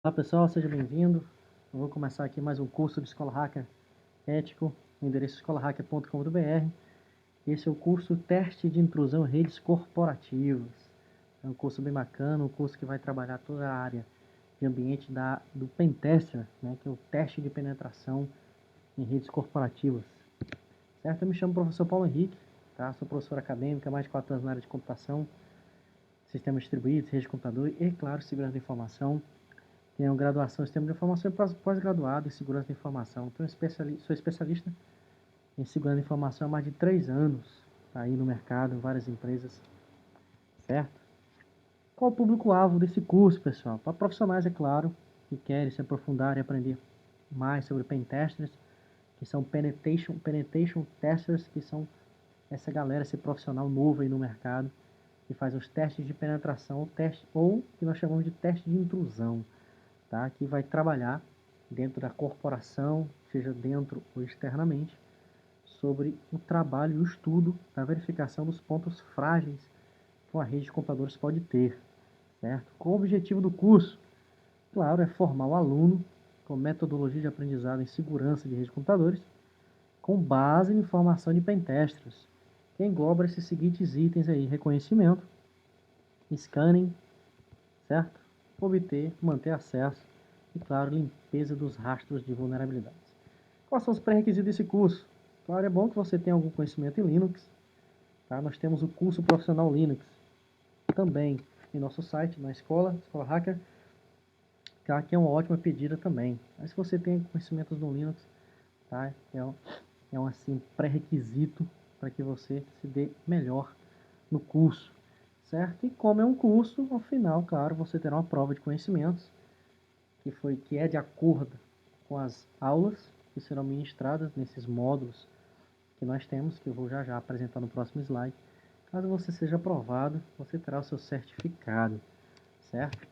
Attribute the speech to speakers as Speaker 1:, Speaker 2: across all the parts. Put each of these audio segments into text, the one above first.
Speaker 1: Olá pessoal, seja bem-vindo. Eu vou começar aqui mais um curso de Escola Hacker Ético, no endereço escolahacker.com.br. Esse é o curso Teste de Intrusão em Redes Corporativas. É um curso bem bacana, um curso que vai trabalhar toda a área de ambiente do Pentester, né, que é o teste de penetração em redes corporativas. Certo? Eu me chamo professor Paulo Henrique, tá? Sou professor acadêmico há mais de 4 anos na área de computação, sistemas distribuídos, rede de computador e, claro, segurança da informação. Tenho graduação em sistema de informação e pós-graduado em segurança da informação. Sou especialista em segurança da informação há mais de 3 anos, tá aí no mercado, em várias empresas, certo? Qual o público-alvo desse curso, pessoal? Para profissionais, é claro, que querem se aprofundar e aprender mais sobre pentesters, que são penetration testers, que são essa galera, esse profissional novo aí no mercado, que faz os testes de penetração, ou que nós chamamos de teste de intrusão. Tá? Que vai trabalhar dentro da corporação, seja dentro ou externamente, sobre o trabalho e o estudo da verificação dos pontos frágeis que uma rede de computadores pode ter, certo? Qual o objetivo do curso? Claro, é formar o aluno com metodologia de aprendizado em segurança de rede de computadores, com base em informação de pentesters, que engloba esses seguintes itens aí: reconhecimento, scanning, certo? Obter, manter acesso e, claro, limpeza dos rastros de vulnerabilidades. Quais são os pré-requisitos desse curso? Claro, é bom que você tenha algum conhecimento em Linux. Tá? Nós temos o curso profissional Linux também em nosso site, na Escola Hacker, tá? Que é uma ótima pedida também. Mas se você tem conhecimentos no Linux, tá? É um assim, pré-requisito para que você se dê melhor no curso, certo? E como é um curso, ao final, claro, você terá uma prova de conhecimentos que é de acordo com as aulas que serão ministradas nesses módulos que nós temos, que eu vou já apresentar no próximo slide. Caso você seja aprovado, você terá o seu certificado, certo?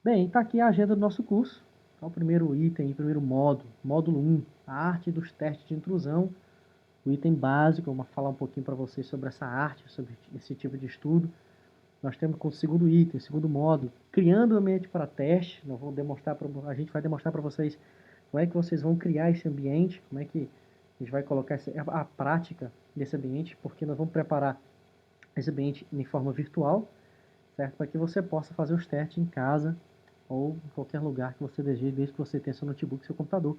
Speaker 1: Bem, está aqui a agenda do nosso curso. Então, o primeiro item, o primeiro módulo 1, a arte dos testes de intrusão. O item básico, eu vou falar um pouquinho para vocês sobre essa arte, sobre esse tipo de estudo. Nós temos com o segundo item, o segundo módulo, criando o ambiente para teste. A gente vai demonstrar para vocês como é que vocês vão criar esse ambiente, como é que a gente vai colocar a prática desse ambiente, porque nós vamos preparar esse ambiente em forma virtual, certo? Para que você possa fazer os testes em casa ou em qualquer lugar que você deseje, desde que você tenha seu notebook, seu computador.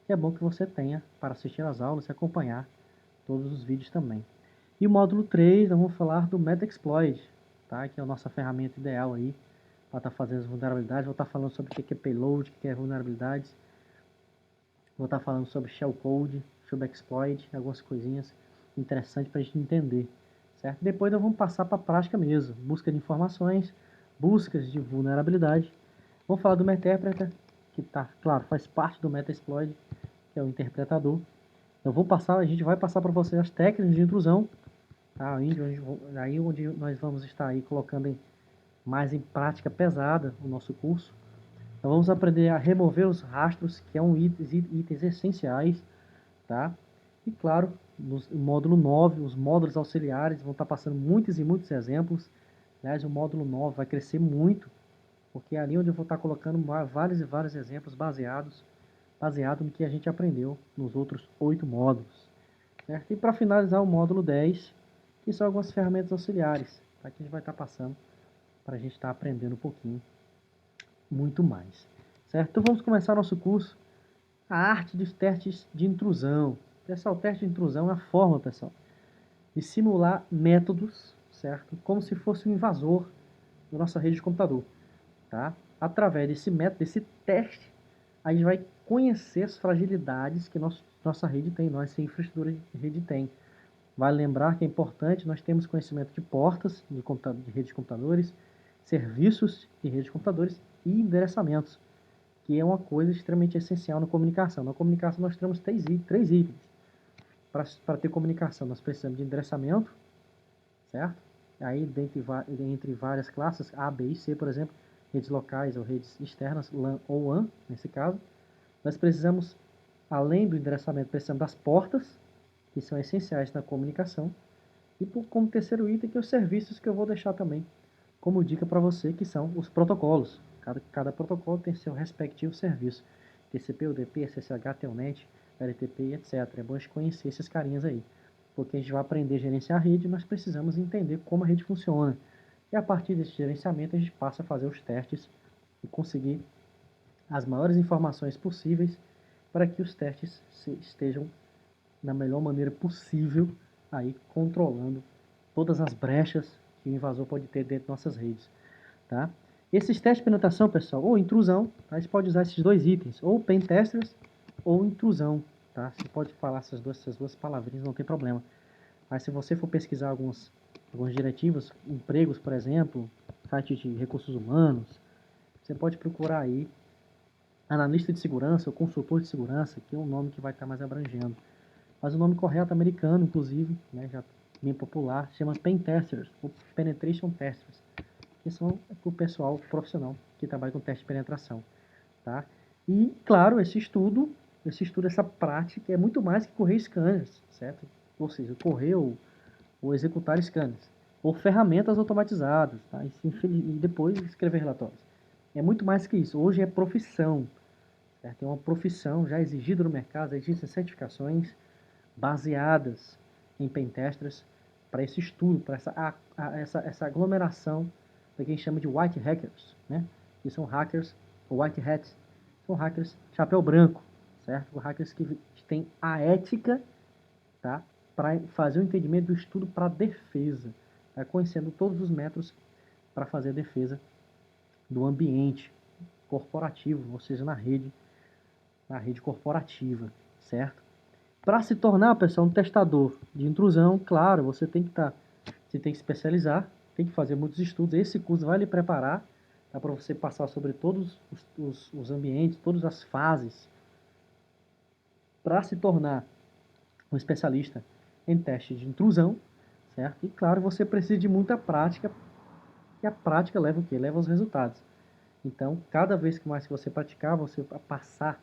Speaker 1: E é bom que você tenha para assistir às aulas e acompanhar todos os vídeos também. E o módulo 3, nós vamos falar do Metasploit, tá? Que é a nossa ferramenta ideal aí para estar fazendo as vulnerabilidades. Vou estar falando sobre o que é payload, o que é vulnerabilidades. Vou estar falando sobre shellcode, sobre exploit, algumas coisinhas interessantes para a gente entender, certo? Depois nós vamos passar para a prática mesmo, busca de informações, buscas de vulnerabilidade. Vamos falar do Meterpreter, que tá, claro, faz parte do Metasploit, que é o interpretador. A gente vai passar para vocês as técnicas de intrusão, tá? Aí onde nós vamos estar aí colocando mais em prática pesada o nosso curso. Então vamos aprender a remover os rastros, que é um itens essenciais, tá? E claro, no módulo 9, os módulos auxiliares vão estar passando muitos e muitos exemplos. Aliás, o módulo 9 vai crescer muito, porque é ali onde eu vou estar colocando vários e vários exemplos baseado no que a gente aprendeu nos outros 8 módulos, certo? E para finalizar o módulo 10, que são algumas ferramentas auxiliares, tá? Que a gente vai estar passando para a gente estar aprendendo um pouquinho, muito mais, certo? Então vamos começar nosso curso, a arte dos testes de intrusão. Pessoal, o teste de intrusão é a forma, pessoal, de simular métodos, certo? Como se fosse um invasor da nossa rede de computador, tá? Através desse método, desse teste, a gente vai conhecer as fragilidades que nossa rede tem, nossa infraestrutura de rede tem. Vale lembrar que é importante, nós temos conhecimento de portas de rede de computadores, serviços de rede de computadores e endereçamentos, que é uma coisa extremamente essencial na comunicação. Na comunicação nós temos três itens. Para ter comunicação nós precisamos de endereçamento, certo? Aí entre várias classes, A, B e C, por exemplo, redes locais ou redes externas, LAN ou WAN, nesse caso. Nós precisamos, além do endereçamento, precisamos das portas, que são essenciais na comunicação. E como terceiro item, que é os serviços, que eu vou deixar também como dica para você, que são os protocolos. Cada protocolo tem seu respectivo serviço. TCP, UDP, SSH, Telnet, LTP, etc. É bom a gente conhecer esses carinhas aí. Porque a gente vai aprender a gerenciar a rede, nós precisamos entender como a rede funciona. E a partir desse gerenciamento, a gente passa a fazer os testes e conseguir as maiores informações possíveis para que os testes estejam da melhor maneira possível, aí controlando todas as brechas que o invasor pode ter dentro de nossas redes. Tá? Esses testes de penetração, pessoal, ou intrusão, tá? Você pode usar esses dois itens, ou pentesters ou intrusão. Tá? Você pode falar essas duas palavrinhas, não tem problema. Mas se você for pesquisar algumas diretivas, empregos, por exemplo, site de recursos humanos, você pode procurar aí analista de segurança ou consultor de segurança, que é um nome que vai estar mais abrangendo. Mas o nome correto americano, inclusive, né, já bem popular, chama Pentesters, ou Penetration Testers, que são o pessoal profissional que trabalha com teste de penetração. Tá? E, claro, esse estudo, essa prática é muito mais que correr scanners, certo? Ou seja, correr ou executar scanners, ou ferramentas automatizadas, tá? E depois escrever relatórios. É muito mais que isso. Hoje é profissão, certo? É uma profissão já exigida no mercado, existem certificações baseadas em pentesters para esse estudo, para essa aglomeração da que a gente chama de white hackers, né? Que são hackers, ou white hats, são hackers chapéu branco, certo? Hackers que têm a ética, tá? Para fazer o entendimento do estudo para defesa, tá? Conhecendo todos os métodos para fazer a defesa do ambiente corporativo, ou seja, na rede corporativa, certo? Para se tornar, pessoal, um testador de intrusão, claro, você tem que se especializar, tem que fazer muitos estudos. Esse curso vai lhe preparar, tá, para você passar sobre todos os ambientes, todas as fases, para se tornar um especialista em teste de intrusão, certo? E claro, você precisa de muita prática, e a prática leva o quê? Leva aos resultados. Então, cada vez que mais você praticar, você vai passar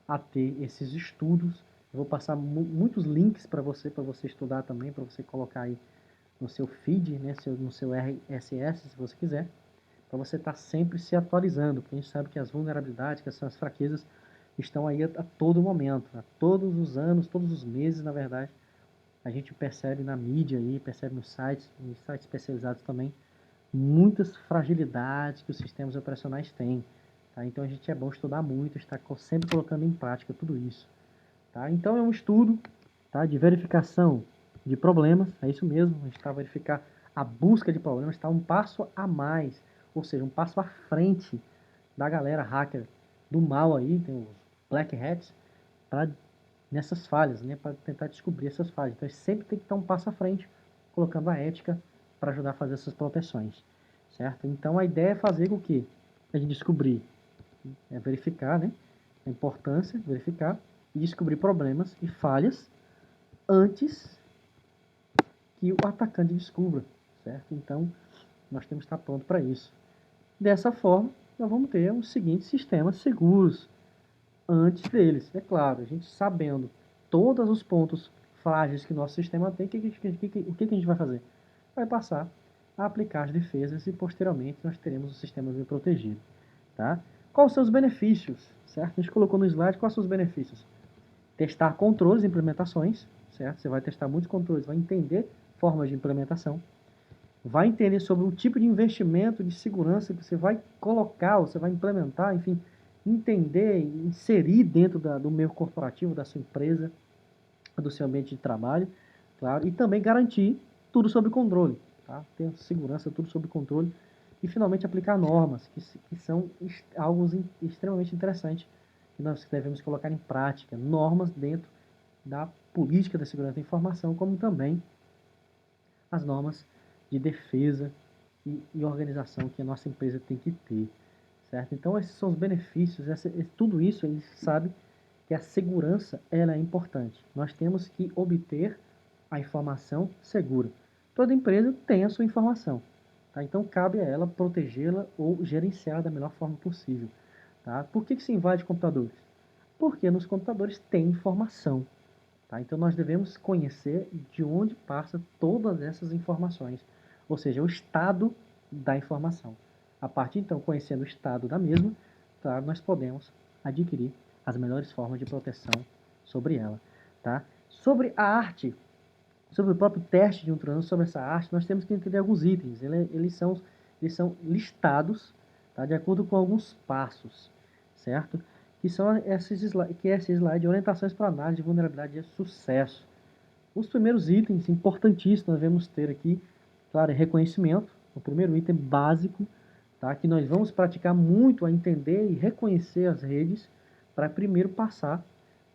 Speaker 1: a ter esses estudos. Eu vou passar muitos links para você estudar também, para você colocar aí no seu feed, né, no seu RSS, se você quiser, para você estar sempre se atualizando, porque a gente sabe que as vulnerabilidades, que as fraquezas estão aí a todo momento, a todos os anos, todos os meses, na verdade, a gente percebe na mídia aí, percebe nos sites especializados também, muitas fragilidades que os sistemas operacionais têm. Tá? Então a gente é bom estudar muito, estar sempre colocando em prática tudo isso. Tá? Então é um estudo, tá, de verificação de problemas, é isso mesmo, a gente está verificar a busca de problemas, está um passo a mais, ou seja, um passo à frente da galera hacker do mal aí, tem os black hats, nessas falhas, né, para tentar descobrir essas falhas. Então a gente sempre tem que estar um passo à frente, colocando a ética para ajudar a fazer essas proteções, certo? Então a ideia é fazer com que a gente descobrir, verificar, né, a importância, verificar e descobrir problemas e falhas antes que o atacante descubra, certo? Então nós temos que estar pronto para isso. Dessa forma, nós vamos ter os seguintes sistemas seguros antes deles. É claro, a gente sabendo todos os pontos frágeis que o nosso sistema tem, o que a gente vai fazer? Vai passar a aplicar as defesas e posteriormente nós teremos o sistema bem protegido. Tá? Quais são os benefícios? Certo? A gente colocou no slide quais são os benefícios. Testar controles e implementações, certo? Você vai testar muitos controles, vai entender formas de implementação, vai entender sobre o tipo de investimento de segurança que você vai colocar, você vai implementar, enfim, entender, inserir dentro do meio corporativo, da sua empresa, do seu ambiente de trabalho, claro, e também garantir tudo sob controle, tá? Ter segurança, tudo sob controle, e finalmente aplicar normas, que são algo extremamente interessante, que nós devemos colocar em prática, normas dentro da política da segurança da informação, como também as normas de defesa e organização que a nossa empresa tem que ter, certo? Então esses são os benefícios, tudo isso a gente sabe que a segurança ela é importante. Nós temos que obter a informação segura. Toda empresa tem a sua informação, tá? Então cabe a ela protegê-la ou gerenciá-la da melhor forma possível. Tá? Por que se invade computadores? Porque nos computadores tem informação. Tá? Então nós devemos conhecer de onde passa todas essas informações, ou seja, o estado da informação. A partir, então, conhecendo o estado da mesma, claro, nós podemos adquirir as melhores formas de proteção sobre ela, tá? Sobre a arte, sobre o próprio teste de intrusão, sobre essa arte, nós temos que entender alguns itens. Eles são listados, tá? De acordo com alguns passos, certo? Que são esse slide de orientações para análise de vulnerabilidade de sucesso. Os primeiros itens importantíssimos nós devemos ter aqui, claro, é reconhecimento, o primeiro item básico, tá? Que nós vamos praticar muito a entender e reconhecer as redes para primeiro passar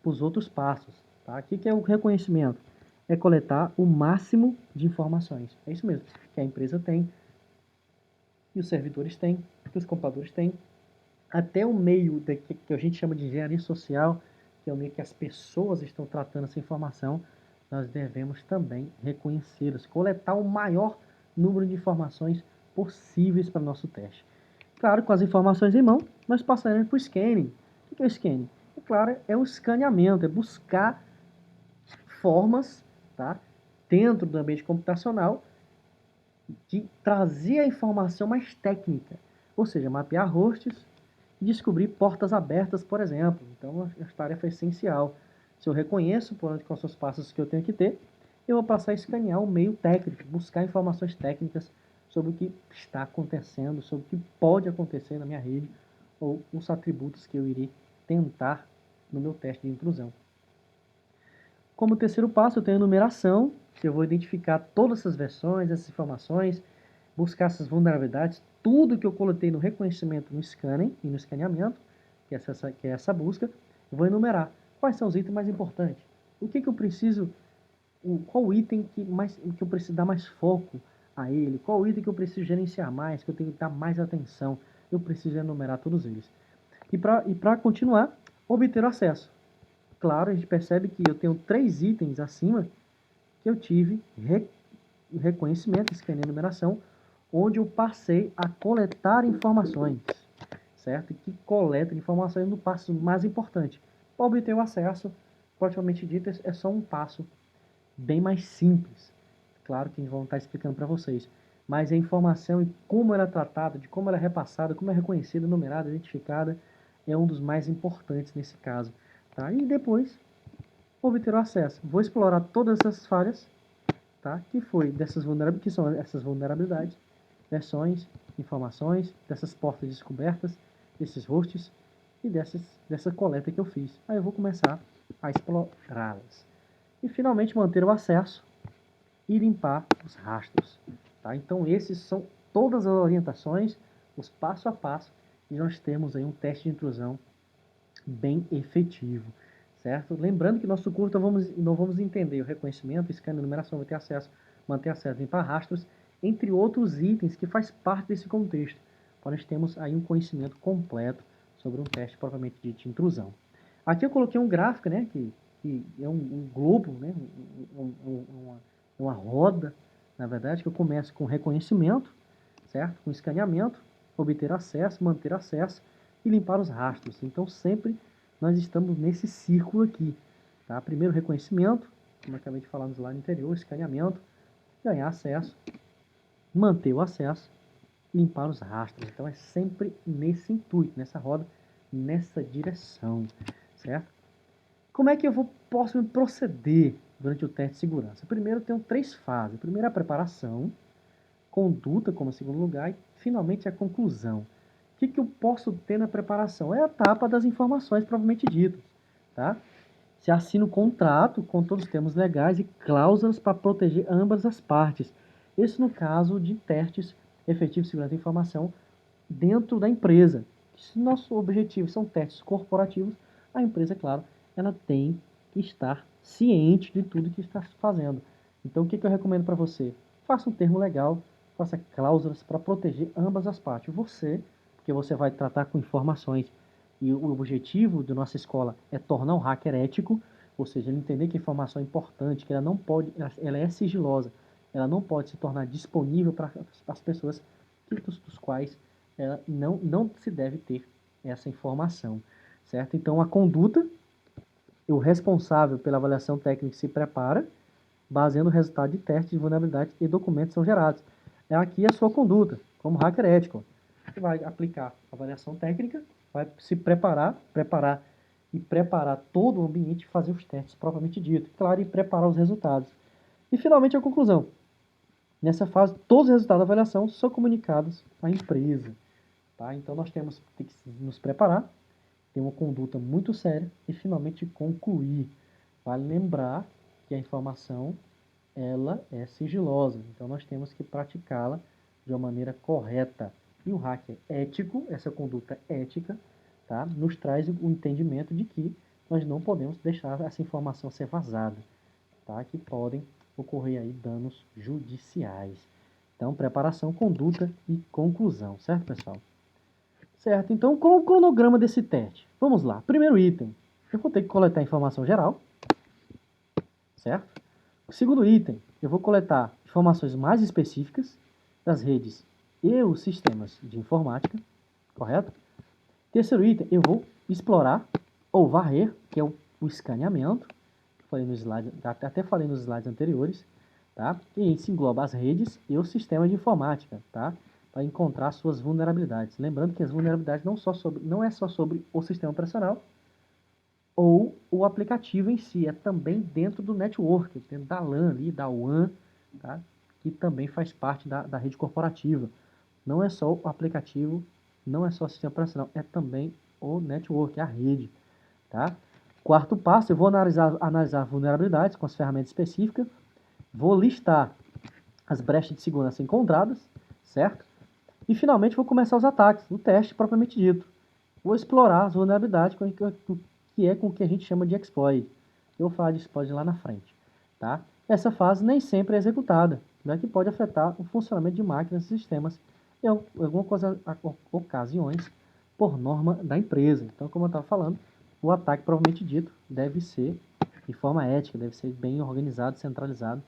Speaker 1: para os outros passos, tá? O que é o reconhecimento? É coletar o máximo de informações. É isso mesmo, que a empresa tem, que os servidores têm, que os computadores têm, até o meio que a gente chama de engenharia social, que é o meio que as pessoas estão tratando essa informação, nós devemos também reconhecê-las, coletar o maior número de informações possíveis para o nosso teste. Claro, com as informações em mão, nós passaremos para o scanning. O que é o scanning? É claro, é o escaneamento, é buscar formas, tá, dentro do ambiente computacional de trazer a informação mais técnica, ou seja, mapear hosts e descobrir portas abertas, por exemplo. Então, a tarefa é essencial. Se eu reconheço por onde quais são os passos que eu tenho que ter, eu vou passar a escanear o meio técnico, buscar informações técnicas sobre o que está acontecendo, sobre o que pode acontecer na minha rede, ou os atributos que eu irei tentar no meu teste de intrusão. Como terceiro passo, eu tenho a enumeração, que eu vou identificar todas essas versões, essas informações, buscar essas vulnerabilidades, tudo que eu coletei no reconhecimento, no scanning e no escaneamento, que é essa busca, eu vou enumerar quais são os itens mais importantes. O que eu preciso, qual o item que eu preciso dar mais foco a ele, qual o item que eu preciso gerenciar mais, que eu tenho que dar mais atenção, eu preciso enumerar todos eles. E para continuar, obter o acesso. Claro, a gente percebe que eu tenho 3 itens acima que eu tive reconhecimento, scanning e numeração, onde eu passei a coletar informações, certo? E que coleta informações no passo mais importante. Para obter o acesso, propriamente dito, é só um passo bem mais simples. Claro que vão estar explicando para vocês. Mas a informação e como ela é tratada, de como ela é repassada, como é reconhecida, numerada, identificada, é um dos mais importantes nesse caso. Tá? E depois, obter o acesso. Vou explorar todas essas falhas, tá? Que são essas vulnerabilidades, versões, informações, dessas portas descobertas, desses hosts e dessa coleta que eu fiz. Aí eu vou começar a explorá-las. E finalmente manter o acesso e limpar os rastros. Tá? Então esses são todas as orientações, os passo a passo, e nós temos aí um teste de intrusão bem efetivo. Certo? Lembrando que nosso curso não vamos entender o reconhecimento, scanner, numeração, manter acesso, limpar rastros, entre outros itens que faz parte desse contexto. Então nós temos aí um conhecimento completo sobre um teste propriamente dito de intrusão. Aqui eu coloquei um gráfico, né, que é um globo, né, uma roda, na verdade, que eu começo com reconhecimento, certo? Com escaneamento, obter acesso, manter acesso e limpar os rastros. Então sempre nós estamos nesse círculo aqui. Tá? Primeiro reconhecimento, como eu acabei de falar no slide anterior, escaneamento, ganhar acesso, manter o acesso, limpar os rastros. Então é sempre nesse intuito, nessa roda, nessa direção, certo? Como é que posso me proceder durante o teste de segurança? Primeiro eu tenho 3 fases. Primeiro a preparação, conduta como segundo lugar e finalmente a conclusão. O que eu posso ter na preparação? É a etapa das informações propriamente ditas. Tá? Se assina o contrato com todos os termos legais e cláusulas para proteger ambas as partes. Isso no caso de testes efetivos de segurança da informação dentro da empresa. Se nosso objetivo são testes corporativos, a empresa, claro, ela tem que estar ciente de tudo que está fazendo. Então, o que eu recomendo para você? Faça um termo legal, faça cláusulas para proteger ambas as partes. Você, porque você vai tratar com informações e o objetivo da nossa escola é tornar o hacker ético, ou seja, ele entender que a informação é importante, que ela não pode, ela é sigilosa, ela não pode se tornar disponível para as pessoas dos quais ela não se deve ter essa informação, certo? Então, a conduta, o responsável pela avaliação técnica se prepara, baseando o resultado de testes de vulnerabilidade e documentos são gerados. Aqui a sua conduta, como hacker ético. Você vai aplicar a avaliação técnica, vai se preparar todo o ambiente e fazer os testes propriamente dito. Claro, e preparar os resultados. E finalmente a conclusão. Nessa fase, todos os resultados da avaliação são comunicados à empresa. Tá? Então nós temos que nos preparar, ter uma conduta muito séria e finalmente concluir. Vale lembrar que a informação ela é sigilosa, então nós temos que praticá-la de uma maneira correta. E o hacker ético, essa conduta ética, tá, nos traz o entendimento de que nós não podemos deixar essa informação ser vazada, tá, que podem ocorrer aí danos judiciais. Então, preparação, conduta e conclusão, certo, pessoal? Certo, então qual o cronograma desse teste? Vamos lá, primeiro item, eu vou ter que coletar informação geral, certo? O segundo item, eu vou coletar informações mais específicas das redes e os sistemas de informática, correto? Terceiro item, eu vou explorar ou varrer, que é o escaneamento, até falei nos slides anteriores, tá? E isso engloba as redes e os sistemas de informática, tá? Para encontrar suas vulnerabilidades. Lembrando que as vulnerabilidades não é só sobre o sistema operacional ou o aplicativo em si, é também dentro do network, dentro da LAN ali, da WAN, tá? Que também faz parte da rede corporativa. Não é só o aplicativo, não é só o sistema operacional, é também o network, a rede, tá? Quarto passo, eu vou analisar vulnerabilidades com as ferramentas específicas, vou listar as brechas de segurança encontradas, certo? E finalmente vou começar os ataques, o teste propriamente dito. Vou explorar as vulnerabilidades, que é com o que a gente chama de exploit. Eu vou falar de exploit lá na frente, tá? Essa fase nem sempre é executada, né, que pode afetar o funcionamento de máquinas e sistemas em algumas ocasiões por norma da empresa. Então, como eu estava falando, o ataque propriamente dito deve ser de forma ética, deve ser bem organizado, centralizado,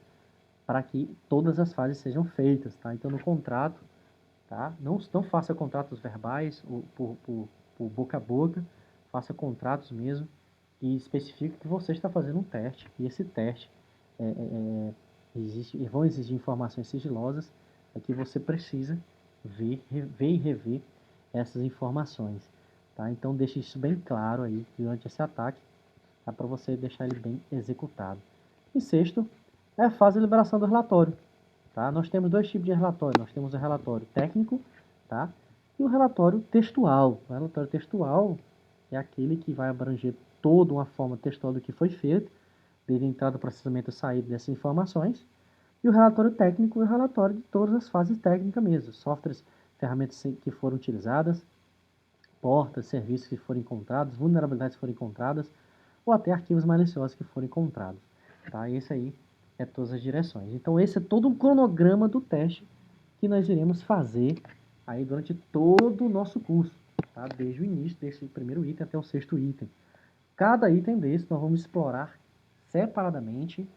Speaker 1: para que todas as fases sejam feitas, tá? Então, no contrato, tá? Não faça contratos verbais ou por boca a boca, faça contratos mesmo e especifique que você está fazendo um teste e esse teste vão exigir informações sigilosas que você precisa ver e rever essas informações, tá? Então deixe isso bem claro aí durante esse ataque, tá? Para você deixar ele bem executado. E sexto, é a fase de liberação do relatório. Tá? Nós temos dois tipos de relatório. Nós temos o relatório técnico, tá? E o relatório textual. O relatório textual é aquele que vai abranger toda uma forma textual do que foi feito, desde a entrada, processamento e saída dessas informações. E o relatório técnico é o relatório de todas as fases técnicas mesmo. Softwares, ferramentas que foram utilizadas, portas, serviços que foram encontrados, vulnerabilidades que foram encontradas, ou até arquivos maliciosos que foram encontrados. Tá? Esse aí é todas as direções. Então esse é todo um cronograma do teste que nós iremos fazer aí durante todo o nosso curso, tá? Desde o início desse primeiro item até o sexto item. Cada item desse nós vamos explorar separadamente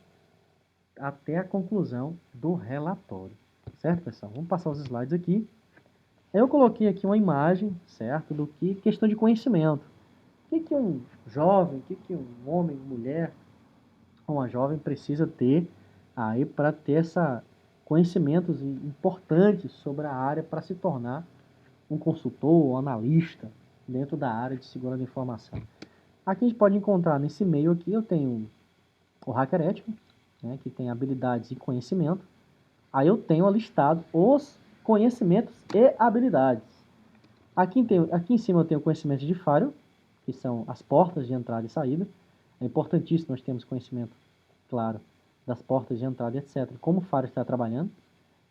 Speaker 1: até a conclusão do relatório. Certo, pessoal? Vamos passar os slides aqui. Eu coloquei aqui uma imagem, certo, do que questão de conhecimento. O que um jovem, o que um homem, mulher, uma jovem precisa ter aí para ter conhecimentos importantes sobre a área para se tornar um consultor ou analista dentro da área de segurança da informação. Aqui a gente pode encontrar nesse meio aqui, eu tenho o hacker ético, né, que tem habilidades e conhecimento. Aí eu tenho listado os conhecimentos e habilidades. Aqui em cima eu tenho conhecimento de firewall, que são as portas de entrada e saída. É importantíssimo nós termos conhecimento, claro, das portas de entrada, etc. Como o firewall está trabalhando.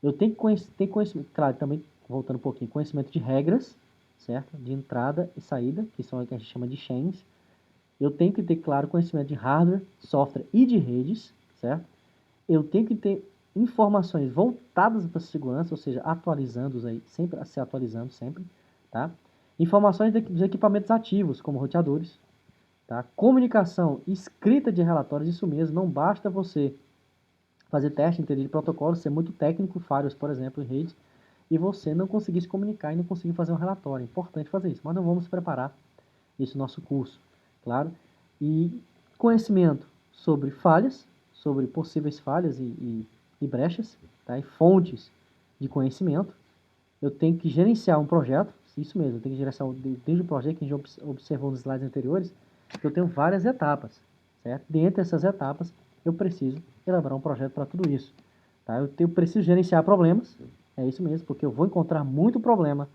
Speaker 1: Eu tenho conhecimento, claro, também, voltando um pouquinho, conhecimento de regras, certo? De entrada e saída, que são o que a gente chama de chains. Eu tenho que ter, claro, conhecimento de hardware, software e de redes, certo? Eu tenho que ter informações voltadas para a segurança, ou seja, atualizando aí, sempre se atualizando sempre, tá? Informações dos equipamentos ativos, como roteadores, tá? Comunicação, escrita de relatórios, isso mesmo, não basta você fazer teste, entender de protocolo, ser muito técnico, firewalls, por exemplo, em redes, e você não conseguir se comunicar e não conseguir fazer um relatório. É importante fazer isso, mas não vamos preparar isso no nosso curso, claro. E conhecimento sobre falhas, sobre possíveis falhas e brechas, tá? E fontes de conhecimento, eu tenho que gerenciar um projeto, isso mesmo, eu tenho que gerenciar desde o projeto que a gente observou nos slides anteriores, que eu tenho várias etapas, certo? Dentre essas etapas, eu preciso elaborar um projeto para tudo isso, tá? Eu preciso gerenciar problemas, é isso mesmo, porque eu vou encontrar muito problema,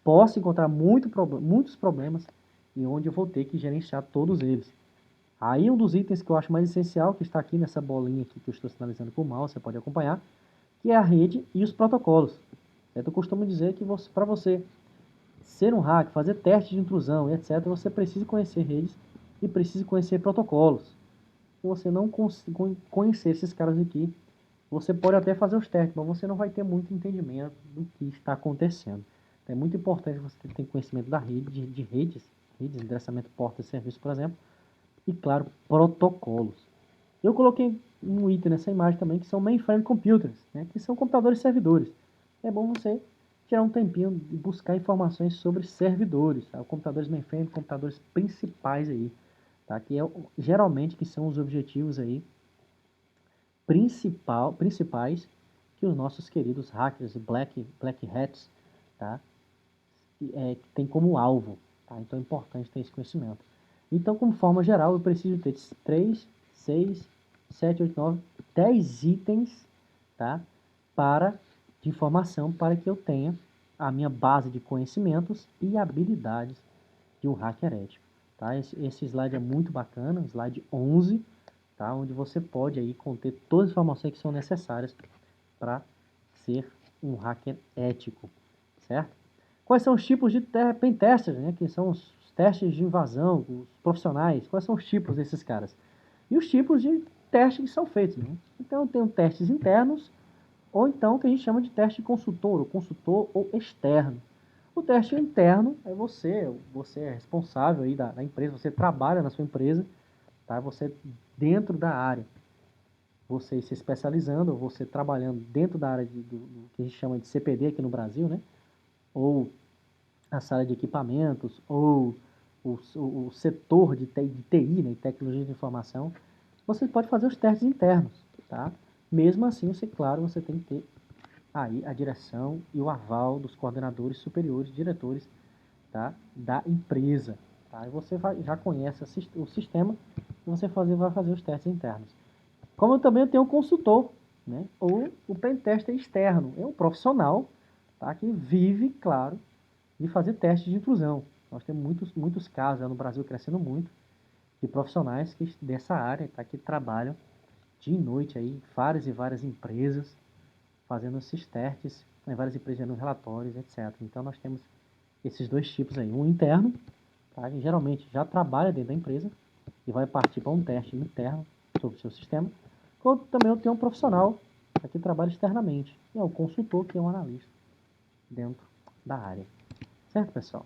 Speaker 1: posso encontrar muitos problemas, e onde eu vou ter que gerenciar todos eles. Aí um dos itens que eu acho mais essencial, que está aqui nessa bolinha aqui que eu estou sinalizando com o mouse, você pode acompanhar, que é a rede e os protocolos. Eu costumo dizer que para você ser um hack, fazer teste de intrusão, etc., você precisa conhecer redes e precisa conhecer protocolos. Se você não conhecer esses caras aqui, você pode até fazer os testes, mas você não vai ter muito entendimento do que está acontecendo. Então, é muito importante você ter conhecimento da rede, de redes, endereçamento porta de serviço, por exemplo, e, claro, protocolos. Eu coloquei um item nessa imagem também, que são mainframe computers, né, que são computadores servidores. É bom você tirar um tempinho e buscar informações sobre servidores, tá? Computadores mainframe, computadores principais aí, tá? Que geralmente que são os objetivos aí principais que os nossos queridos hackers e black hats, tá? Tem como alvo, tá? Então é importante ter esse conhecimento. Então, como forma geral, eu preciso ter 3, 6, 7, 8, 9, 10 itens, tá? De informação para que eu tenha a minha base de conhecimentos e habilidades de um hacker ético. Tá? Esse slide é muito bacana, slide 11, tá? Onde você pode aí conter todas as informações que são necessárias para ser um hacker ético, certo? Quais são os tipos de pen testers, né? Que são os testes de invasão, os profissionais. Quais são os tipos desses caras? E os tipos de testes que são feitos, né? Então, tem testes internos, ou então que a gente chama de teste consultor ou externo. O teste interno é você é responsável aí da empresa, você trabalha na sua empresa, tá? Você dentro da área, você se especializando, ou você trabalhando dentro da área do que a gente chama de CPD aqui no Brasil, né? Ou a sala de equipamentos, ou o setor de TI, né, tecnologia de informação, você pode fazer os testes internos, tá? Mesmo assim, claro, você tem que ter aí a direção e o aval dos coordenadores superiores, diretores, tá, da empresa, tá? E você já conhece o sistema e você vai fazer os testes internos. Como eu também tenho um consultor, né, ou o pentester externo, é um profissional, tá, que vive, claro, de fazer testes de intrusão. Nós temos muitos casos no Brasil crescendo muito de profissionais dessa área, tá, que trabalham dia e noite aí, várias e várias empresas fazendo esses testes, né, várias empresas gerando relatórios, etc. Então nós temos esses dois tipos aí, um interno, tá, que geralmente já trabalha dentro da empresa e vai partir para um teste interno sobre o seu sistema, como também eu tenho um profissional, tá, que trabalha externamente, e é o consultor, que é um analista dentro da área. Certo, pessoal?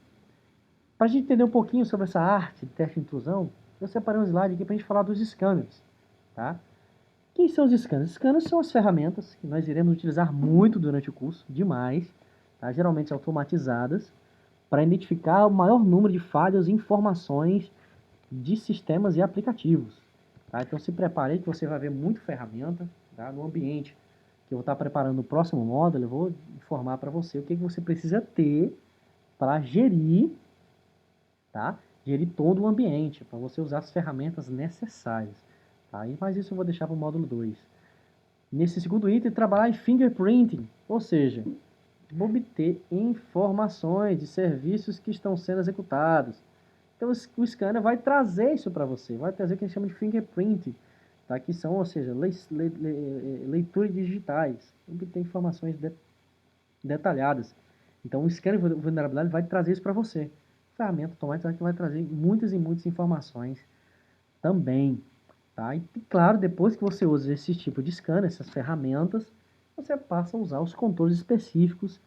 Speaker 1: Para a gente entender um pouquinho sobre essa arte de teste de intrusão, eu separei um slide aqui para a gente falar dos scanners, tá? Quem são os scanners? Os scanners são as ferramentas que nós iremos utilizar muito durante o curso, demais, tá? Geralmente automatizadas, para identificar o maior número de falhas e informações de sistemas e aplicativos. Tá? Então se prepare aí que você vai ver muita ferramenta, tá? No ambiente que eu vou estar preparando no próximo módulo, eu vou informar para você o que você precisa ter para gerir, tá? Gerir todo o ambiente, para você usar as ferramentas necessárias. Tá? Mas isso eu vou deixar para o módulo 2. Nesse segundo item, trabalhar em fingerprinting, ou seja, obter informações de serviços que estão sendo executados. Então o scanner vai trazer isso para você, vai trazer o que a gente chama de fingerprinting, tá? Que são, ou seja, leituras digitais, obter informações detalhadas. Então o scanner de vulnerabilidade vai trazer isso para você. Ferramenta automática que vai trazer muitas e muitas informações também. Tá? E claro, depois que você usa esse tipo de scanner, essas ferramentas, você passa a usar os controles específicos,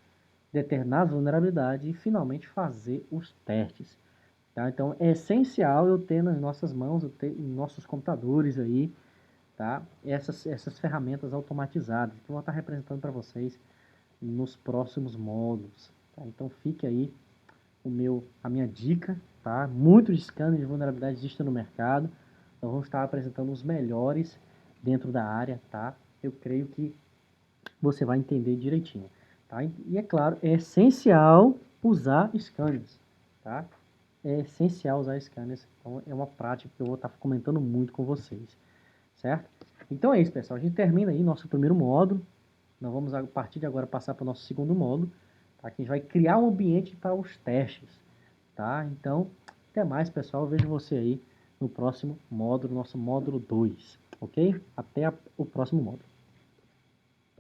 Speaker 1: determinar as vulnerabilidades e finalmente fazer os testes. Tá? Então é essencial eu ter nas nossas mãos, eu ter em nossos computadores aí, tá? essas ferramentas automatizadas que eu vou estar representando para vocês nos próximos módulos. Tá? Então fique aí a minha dica, tá? Muitos scanners de vulnerabilidade existem no mercado, então vamos estar apresentando os melhores dentro da área, tá? Eu creio que você vai entender direitinho. tá? E é claro, é essencial usar scanners, tá? É essencial usar scanners, então é uma prática que eu vou estar comentando muito com vocês, certo? Então é isso, pessoal, a gente termina aí nosso primeiro módulo, nós vamos a partir de agora passar para o nosso segundo módulo, tá? Que a gente vai criar um ambiente para os testes, tá? Então, até mais, pessoal, eu vejo você aí no próximo módulo, nosso módulo 2, ok? Até o próximo módulo.